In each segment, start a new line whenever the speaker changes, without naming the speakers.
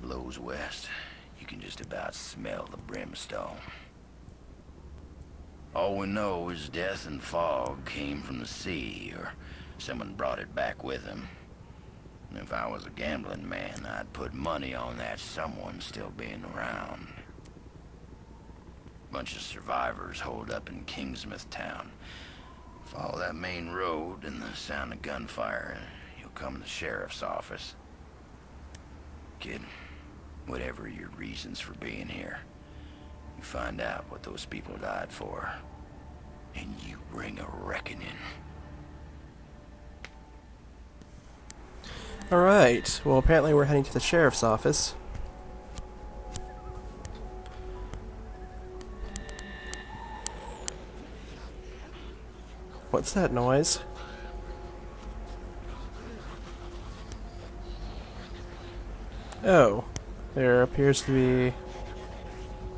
blows west, you can just about smell the brimstone. All we know is death and fog came from the sea, or someone brought it back with him. And if I was a gambling man, I'd put money on that someone still being around. Bunch of survivors holed up in Kingsmouth town. Follow that main road and the sound of gunfire, you'll come to the sheriff's office. Kid, whatever your reasons for being here, you find out what those people died for, and you bring a reckoning.
Alright, well apparently we're heading to the sheriff's office. What's that noise? Oh, there appears to be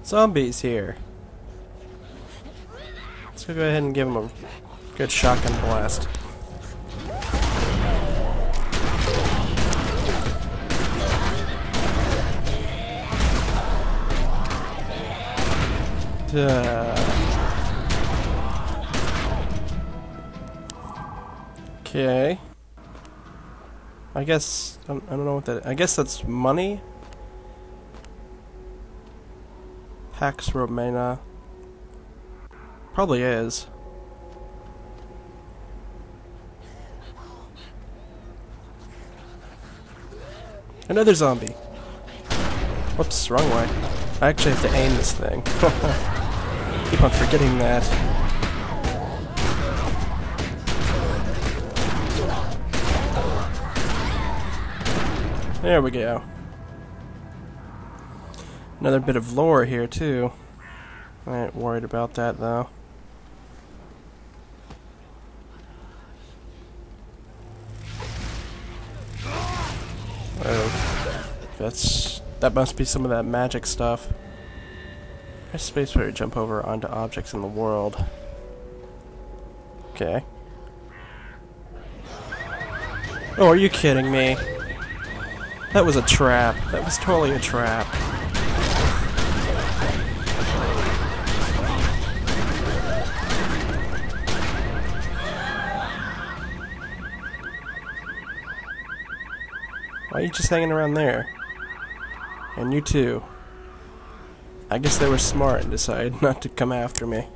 zombies here. Let's go ahead and give them a good shotgun blast. Okay. I guess I don't know what that. I guess that's money. Pax Romana. Probably is. Another zombie. Whoops, wrong way. I actually have to aim this thing. Keep on forgetting that. There we go. Another bit of lore here, too. I ain't worried about that, though. Oh. That must be some of that magic stuff. Press space bar to jump over onto objects in the world. Okay. Oh, are you kidding me? That was a trap. That was totally a trap. Why are you just hanging around there? And you too. I guess they were smart and decided not to come after me.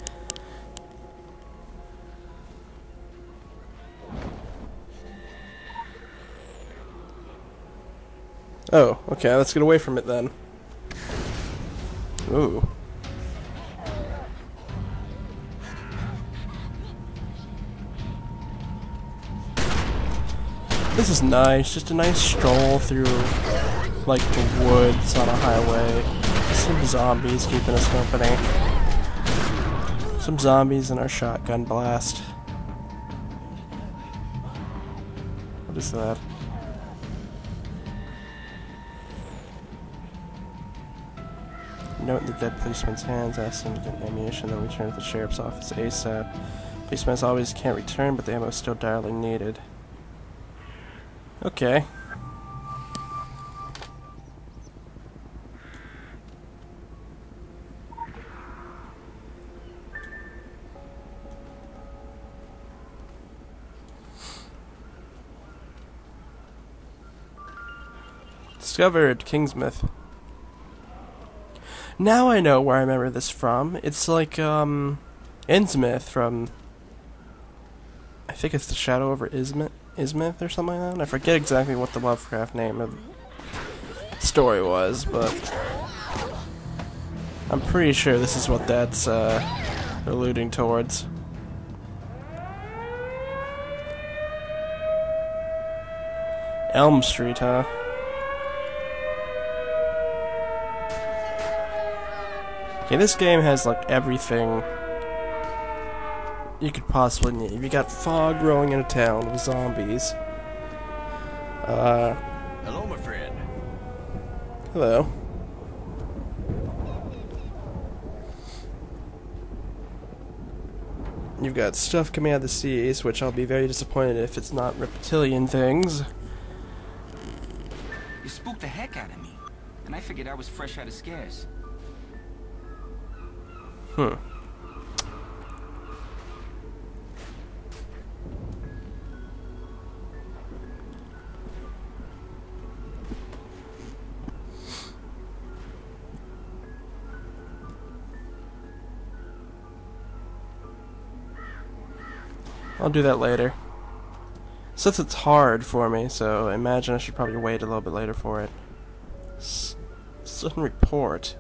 Oh, okay, let's get away from it then. Ooh. This is nice, just a nice stroll through, like, the woods on a highway. Some zombies keeping us company. Some zombies and our shotgun blast. What is that? Note the dead policeman's hands, ask him to get ammunition, then return to the sheriff's office ASAP. Policemen always can't return, but the ammo is still direly needed. Okay. Discovered Kingsmouth. Now I know where I remember this from. It's like, Innsmouth from... I think it's the Shadow over Ismouth or something like that. I forget exactly what the Lovecraft name of the story was, but... I'm pretty sure this is what that's, alluding towards. Elm Street, huh? Okay, this game has like everything you could possibly need. You got fog rolling into town with zombies.
Hello, my friend.
Hello. You've got stuff coming out of the seas, which I'll be very disappointed if it's not reptilian things.
You spooked the heck out of me. and I figured I was fresh out of scares.
I'll do that later. Since it's hard for me, so I imagine I should probably wait a little bit later for it. Sudden report.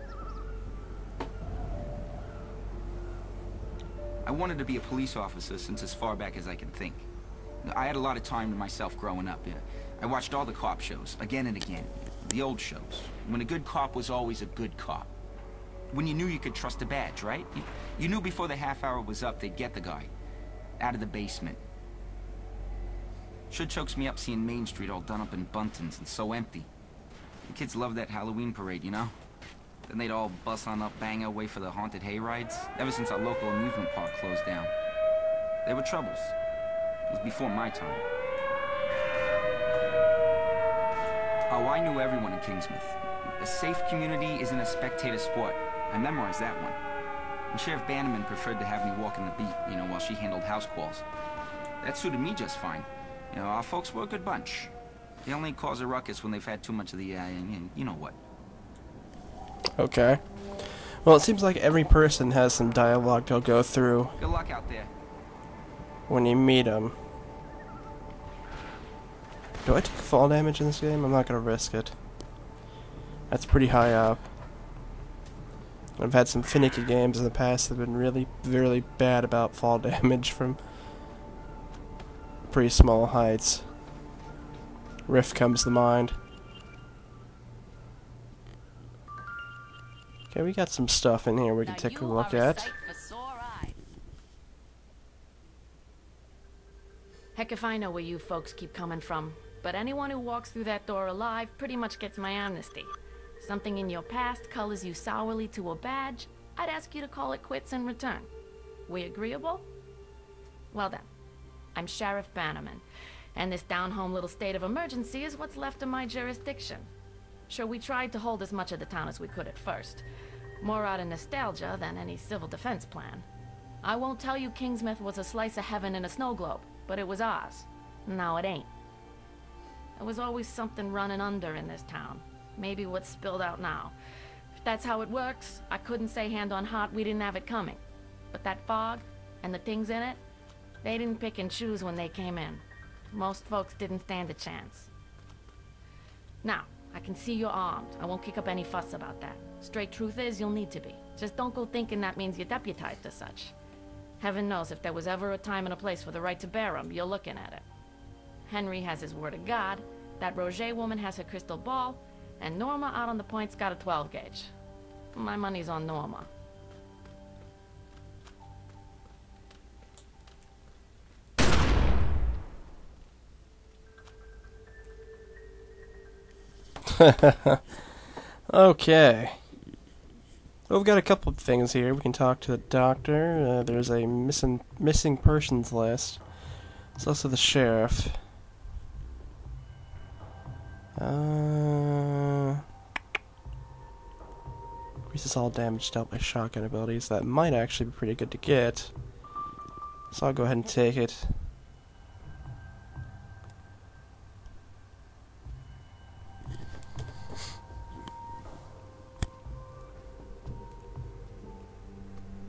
I wanted to be a police officer since as far back as I can think. I had a lot of time to myself growing up. I watched all the cop shows, again and again. The old shows. When a good cop was always a good cop. When you knew you could trust a badge, right? You knew before the half hour was up, they'd get the guy. Out of the basement. Sure chokes me up seeing Main Street all done up in buntings and so empty. The kids love that Halloween parade, you know? Then they'd all bus on up Bangor, wait for the haunted hayrides. Ever since our local amusement park closed down. There were troubles. It was before my time. Oh, I knew everyone in Kingsmouth. A safe community isn't a spectator sport. I memorized that one. And Sheriff Bannerman preferred to have me walking the beat, you know, while she handled house calls. That suited me just fine. You know, our folks were a good bunch. They only cause a ruckus when they've had too much of the, you know what.
Okay. Well, it seems like every person has some dialogue they'll go through
Good luck out there.
when you meet them. Do I take fall damage in this game? I'm not gonna risk it. That's pretty high up. I've had some finicky games in the past that have been really, really bad about fall damage from pretty small heights. Rift comes to mind. Okay, we got some stuff in here we can take a look at.
Heck if I know where you folks keep coming from, but anyone who walks through that door alive pretty much gets my amnesty. Something in your past colors you sourly to a badge, I'd ask you to call it quits in return. We agreeable? Well then, I'm Sheriff Bannerman, and this down-home little state of emergency is what's left of my jurisdiction. Sure, we tried to hold as much of the town as we could at first. More out of nostalgia than any civil defense plan. I won't tell you Kingsmouth was a slice of heaven in a snow globe, but it was ours. Now it ain't. There was always something running under in this town. Maybe what's spilled out now. If that's how it works, I couldn't say hand on heart we didn't have it coming. But that fog, and the things in it, they didn't pick and choose when they came in. Most folks didn't stand a chance. Now, I can see you're armed. I won't kick up any fuss about that. Straight truth is, you'll need to be. Just don't go thinking that means you're deputized as such. Heaven knows if there was ever a time and a place for the right to bear 'em, you're looking at it. Henry has his word of God, that Roger woman has her crystal ball, and Norma out on the point's got a 12 gauge. My money's on Norma.
Okay. Well, we've got a couple of things here. We can talk to the doctor. There's a missing persons list. There's also the sheriff. Increases all damage dealt by shotgun abilities. That might actually be pretty good to get. So I'll go ahead and take it.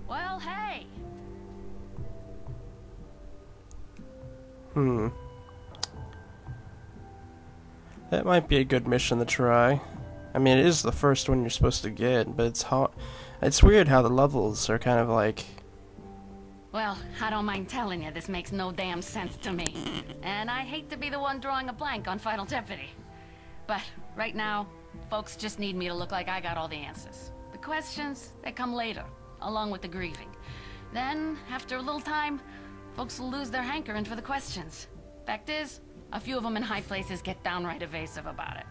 Well, hey!
That might be a good mission to try. I mean, it is the first one you're supposed to get, but it's hard. It's weird how the levels are kind of like...
Well, I don't mind telling you, this makes no damn sense to me. And I hate to be the one drawing a blank on Final Jeopardy. But right now, folks just need me to look like I got all the answers. The questions, they come later, along with the grieving. Then, after a little time, folks will lose their hankering for the questions. Fact is, a few of them in high places get downright evasive about it.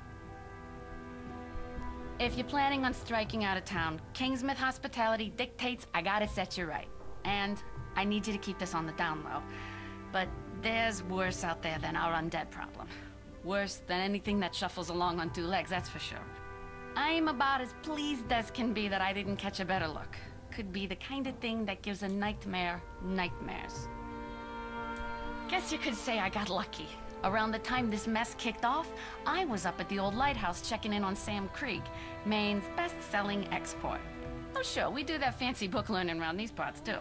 If you're planning on striking out of town, Kingsmouth hospitality dictates I gotta set you right. And I need you to keep this on the down low. But there's worse out there than our undead problem. Worse than anything that shuffles along on two legs, that's for sure. I'm about as pleased as can be that I didn't catch a better look. Could be the kind of thing that gives a nightmare nightmares. Guess you could say I got lucky. Around the time this mess kicked off, I was up at the old lighthouse checking in on Sam Creek, Maine's best-selling export. Oh sure, we do that fancy book learning around these parts too.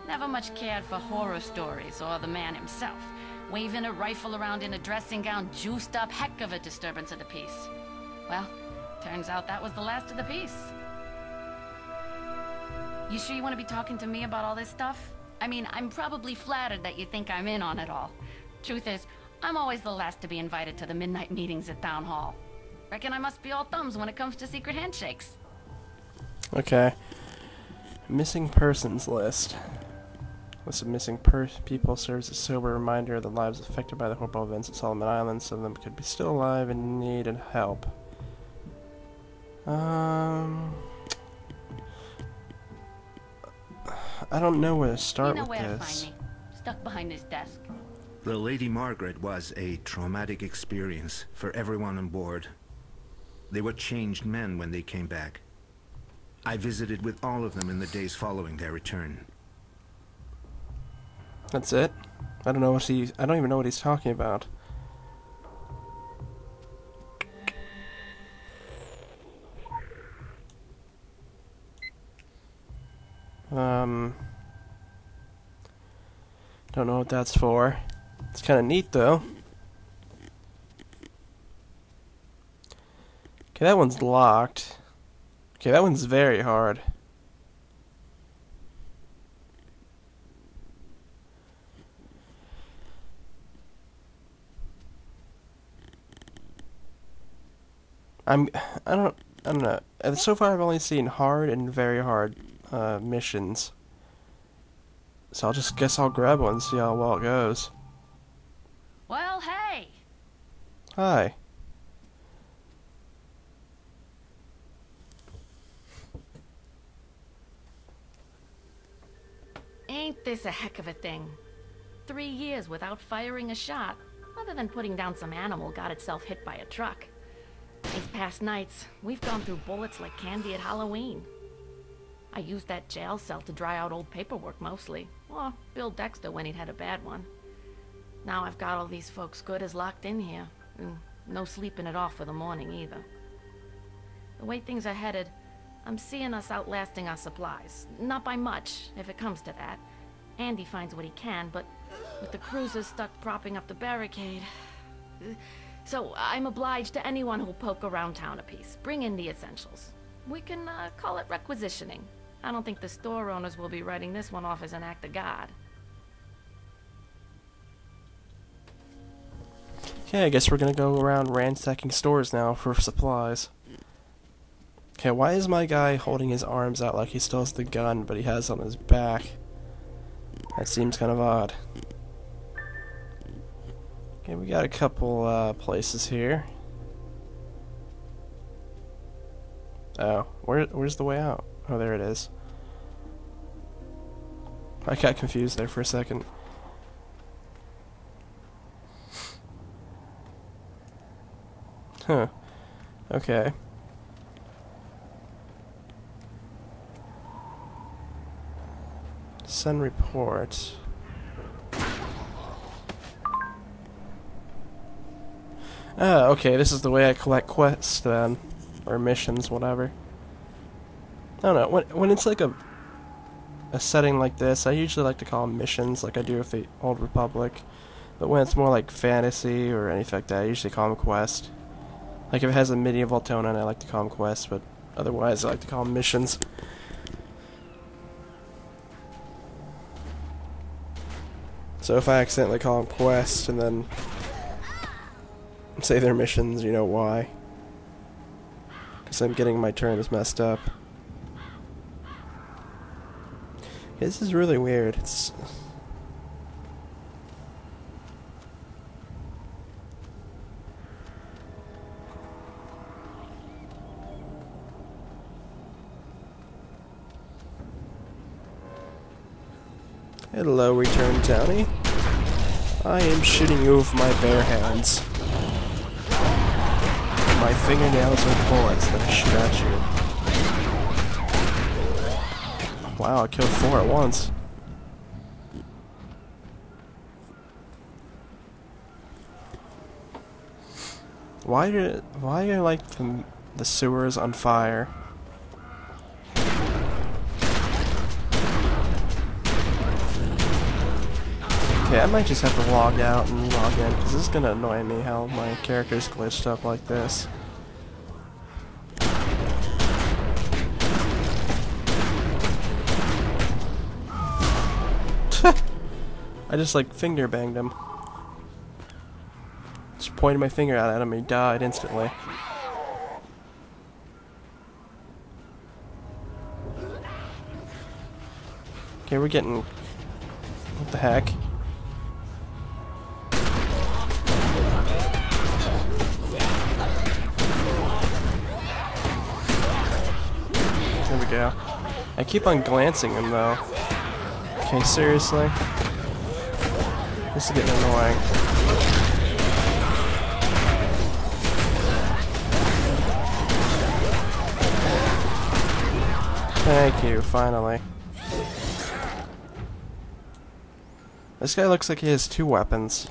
Never much cared for horror stories or the man himself. Waving a rifle around in a dressing gown, juiced up, heck of a disturbance of the peace. Well, turns out that was the last of the peace. You sure you want to be talking to me about all this stuff? I mean, I'm probably flattered that you think I'm in on it all. Truth is, I'm always the last to be invited to the midnight meetings at Town Hall. Reckon I must be all thumbs when it comes to secret handshakes.
Okay. Missing persons list. List of missing people serves as a sober reminder of the lives affected by the horrible events at Solomon Island. Some of them could be still alive and need help. I don't know where to start with
You know where
this.
to find me. Stuck behind this desk.
The Lady Margaret was a traumatic experience for everyone on board. They were changed men when they came back. I visited with all of them in the days following their return.
That's it? I don't even know what he's talking about. Don't know what that's for. It's kind of neat though. Okay, that one's locked. Okay, that one's very hard. I don't know. So far I've only seen hard and very hard missions. So guess I'll grab one and see how well it goes.
Well, hey!
Hi.
Ain't this a heck of a thing? 3 years without firing a shot, other than putting down some animal got itself hit by a truck. These past nights, we've gone through bullets like candy at Halloween. I used that jail cell to dry out old paperwork mostly, or Bill Dexter when he'd had a bad one. Now I've got all these folks good as locked in here, and no sleeping it off for the morning either. The way things are headed, I'm seeing us outlasting our supplies. Not by much, if it comes to that. Andy finds what he can, but with the cruisers stuck propping up the barricade... So I'm obliged to anyone who'll poke around town a piece. Bring in the essentials. We can call it requisitioning. I don't think the store owners will be writing this one off as an act of God.
Okay, I guess we're gonna go around ransacking stores now for supplies. Okay, why is my guy holding his arms out like he still has the gun, but he has it on his back? That seems kind of odd. Okay, we got a couple places here. Oh, where's the way out? Oh, there it is. I got confused there for a second. Huh. Okay. Send report. Ah, okay, this is the way I collect quests then. Or missions, whatever. I don't know, when it's like a setting like this, I usually like to call them missions, like I do with the Old Republic. But when it's more like fantasy or anything like that, I usually call them quest. Like if it has a medieval tone on it, I like to call them quests, but otherwise I like to call them missions. So if I accidentally call them quests and then say they're missions, you know why. Because I'm getting my terms messed up. This is really weird. It's... Hello, Return Townie. I am shooting you with my bare hands. My fingernails are bullets that shoot at you. Wow, I killed 4 at once. Why are like the sewers on fire? Okay, I might just have to log out and log in, because this is gonna annoy me how my character's glitched up like this. I just like finger banged him. Just pointed my finger out at him, he died instantly. Okay, we're getting... What the heck? There we go. I keep on glancing him though. Okay, seriously? This is getting annoying. Thank you, finally. This guy looks like he has 2 weapons.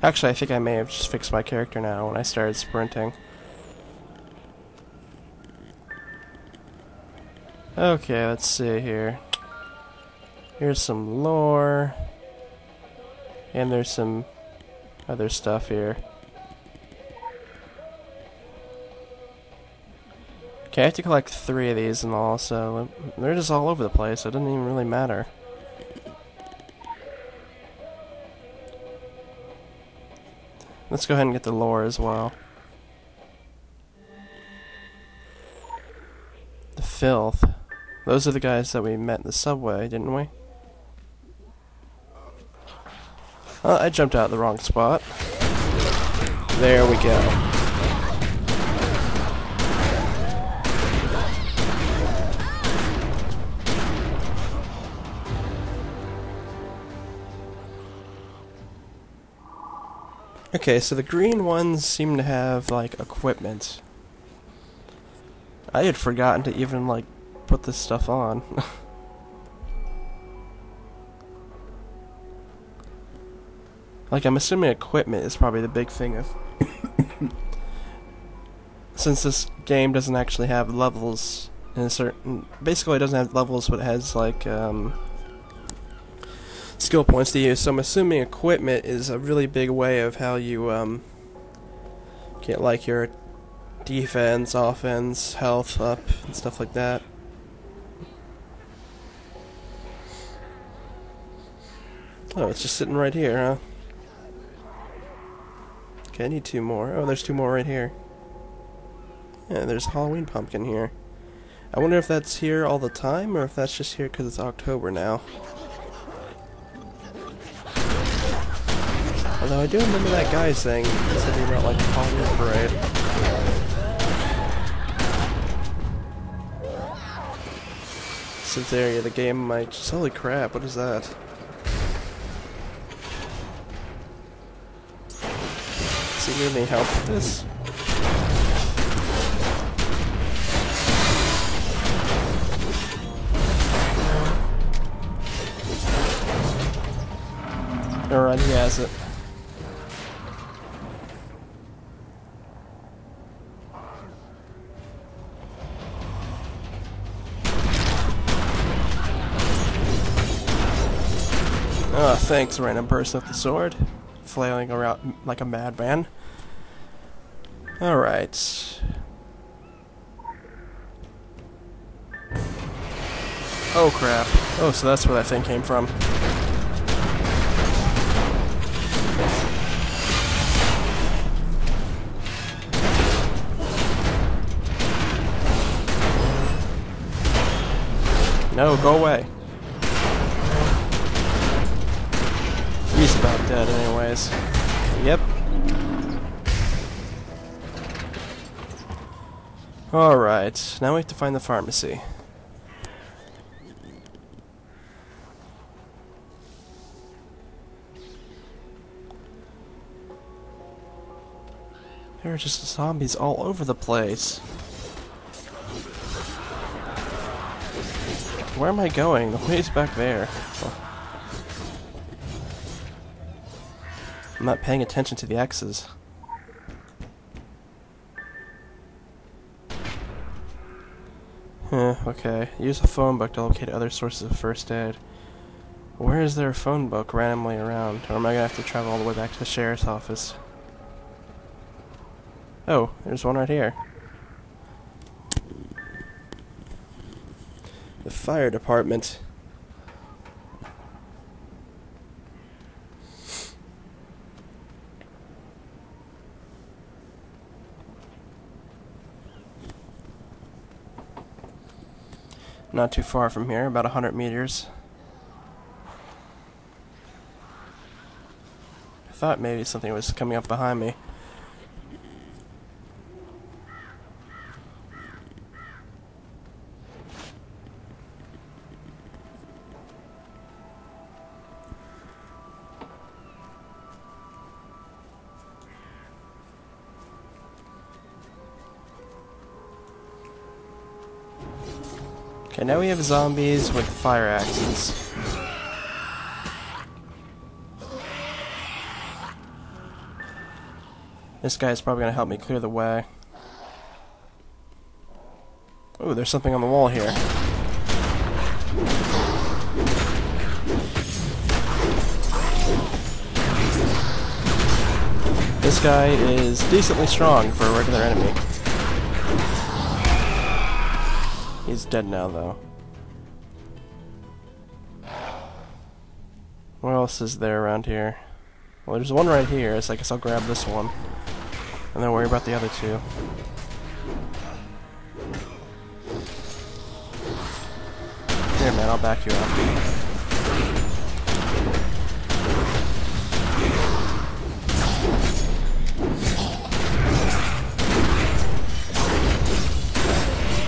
Actually, I think I may have just fixed my character now when I started sprinting. Okay, let's see here. Here's some lore. And there's some other stuff here. Okay, I have to collect 3 of these and all, so they're just all over the place. It doesn't even really matter. Let's go ahead and get the lore as well. The filth. Those are the guys that we met in the subway, didn't we? Oh, I jumped out the wrong spot. There we go. Okay, so the green ones seem to have, like, equipment. I had forgotten to even, like, put this stuff on. Like, I'm assuming equipment is probably the big thing of... Since this game doesn't actually have levels in a certain... Basically, it doesn't have levels, but it has, like, skill points to use, so I'm assuming equipment is a really big way of how you get like your defense, offense, health up, and stuff like that. Oh, it's just sitting right here, huh? Okay, I need 2 more. Oh, there's 2 more right here. Yeah, there's a Halloween pumpkin here. I wonder if that's here all the time, or if that's just here because it's October now. Although I do remember that guy saying something about like the Halloween parade. Since area, the game might just... Holy crap, what is that? Does he need any help with this? Alright, he has it. Oh, thanks, random person with the sword. Flailing around like a madman. Alright. Oh crap. Oh, so that's where that thing came from. No, go away. He's about dead anyways. Yep. Alright, now we have to find the pharmacy. There are just zombies all over the place. Where am I going? The way's back there. Oh. I'm not paying attention to the X's. Okay. Use a phone book to locate other sources of first aid. Where is there a phone book randomly around? Or am I gonna have to travel all the way back to the sheriff's office? Oh, there's one right here. The fire department. Not too far from here, about 100 meters. I thought maybe something was coming up behind me. Okay, now we have zombies with fire axes. This guy's probably gonna help me clear the way. Ooh, there's something on the wall here. This guy is decently strong for a regular enemy. He's dead now, though. What else is there around here? Well, there's one right here, so I guess I'll grab this one. And then worry about the other two. Here, man, I'll back you up.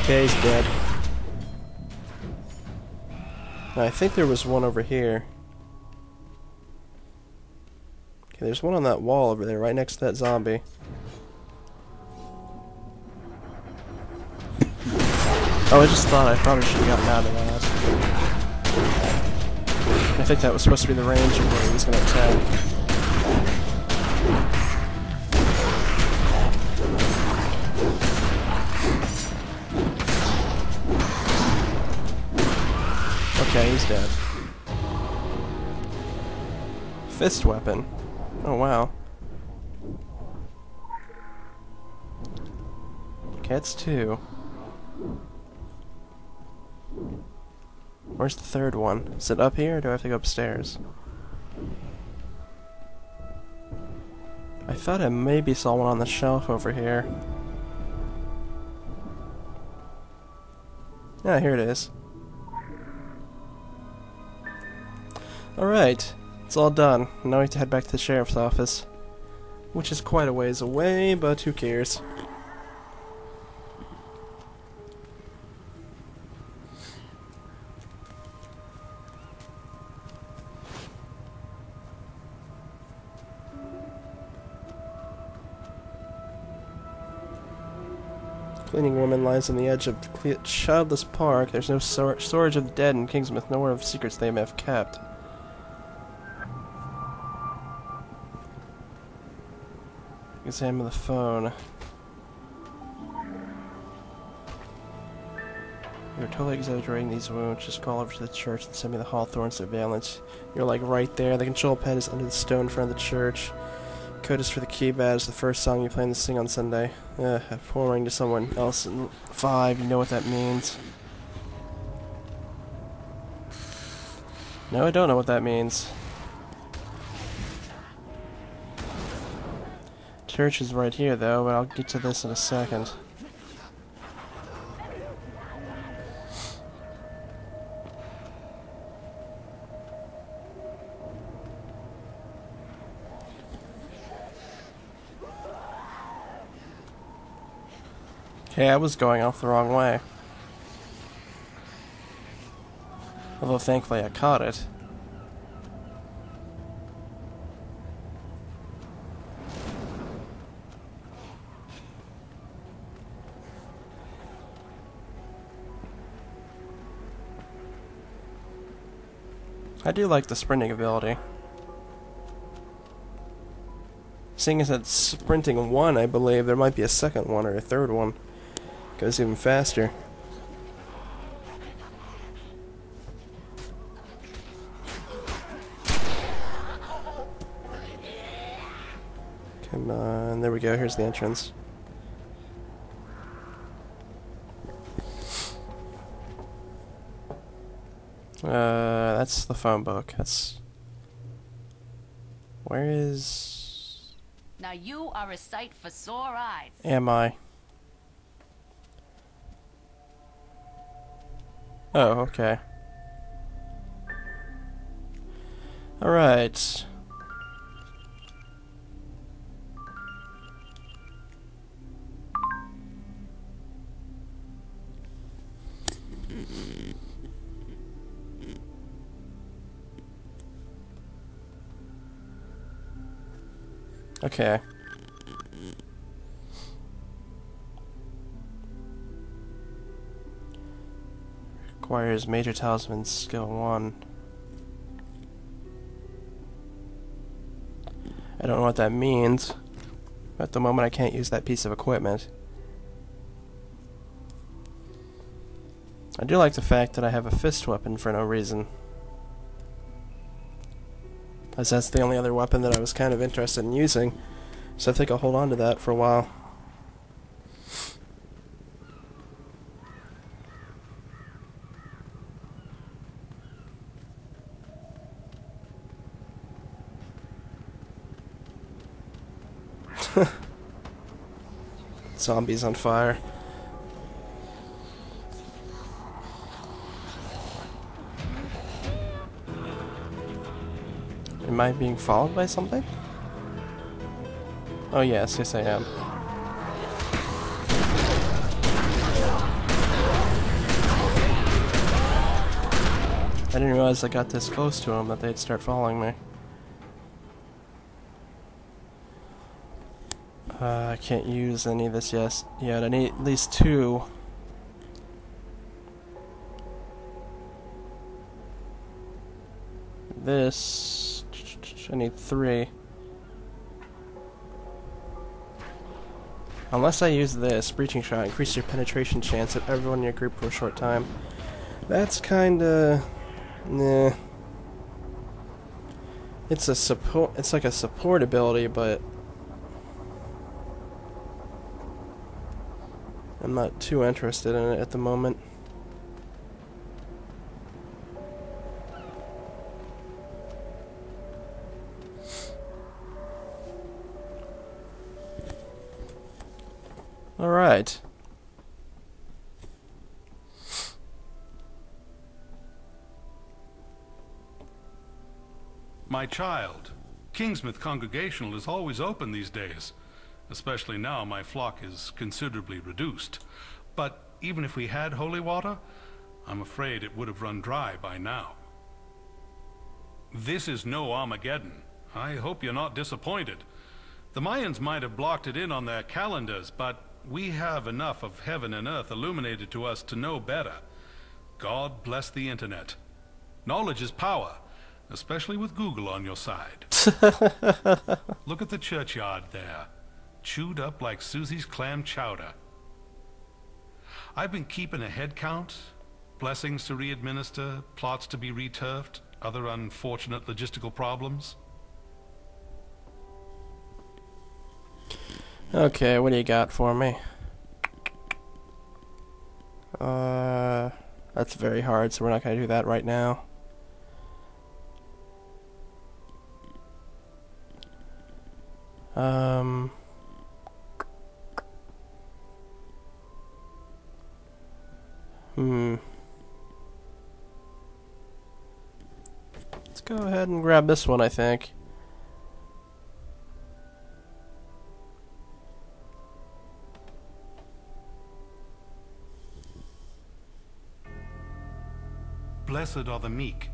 Okay, he's dead. Now, I think there was one over here. Okay, there's one on that wall over there, right next to that zombie. Oh, I just thought I probably should have gotten out of that. I think that was supposed to be the range of where he was going to attack. Okay, he's dead. Fist weapon. Oh, wow. Okay, it's two. Where's the third one? Is it up here, or do I have to go upstairs? I thought I maybe saw one on the shelf over here. Yeah, here it is. Alright, it's all done. Now we have to head back to the sheriff's office. Which is quite a ways away, but who cares? Cleaning woman lies on the edge of the childless park. There's no storage of the dead in Kingsmouth, nowhere of secrets they may have kept. Examine the phone. You're totally exaggerating these wounds. Just call over to the church and send me the Hawthorne surveillance. You're like right there. The control pad is under the stone in front of the church. Code is for the keypad. Is the first song you plan to sing on Sunday. Performing to someone else in 5. You know what that means. No, I don't know what that means. Church is right here, though, but I'll get to this in a second. Okay, I was going off the wrong way. Although thankfully I caught it. I do like the sprinting ability. Seeing as it's sprinting 1, I believe there might be a second one or a third one. Goes even faster. Come on, there we go, here's the entrance. That's the phone book. That's... Where is...
Now you are a sight for sore eyes.
Am I? Oh, okay. Alright. Okay. Requires Major Talisman Skill 1. I don't know what that means. At the moment I can't use that piece of equipment. I do like the fact that I have a fist weapon for no reason. As that's the only other weapon that I was kind of interested in using. So I think I'll hold on to that for a while. Zombies on fire. Am I being followed by something? Oh yes, yes I am. I didn't realize I got this close to them that they'd start following me. I can't use any of this yet. I need at least 2. This... I need 3. Unless I use this, Breaching Shot, increase your penetration chance of everyone in your group for a short time. That's kinda... nah. It's a support... It's like a support ability, but... I'm not too interested in it at the moment. Alright.
My child, Kingsmouth Congregational is always open these days. Especially now my flock is considerably reduced. But even if we had holy water, I'm afraid it would have run dry by now. This is no Armageddon. I hope you're not disappointed. The Mayans might have blocked it in on their calendars, but we have enough of heaven and earth illuminated to us to know better. God bless the internet. Knowledge is power, especially with Google on your side. Look at the churchyard there. Chewed up like Susie's clam chowder. I've been keeping a head count, blessings to re-administer, plots to be returfed, other unfortunate logistical problems.
Okay, what do you got for me? That's very hard, so we're not gonna do that right now. Let's go ahead and grab this one, I think.
Blessed are the meek,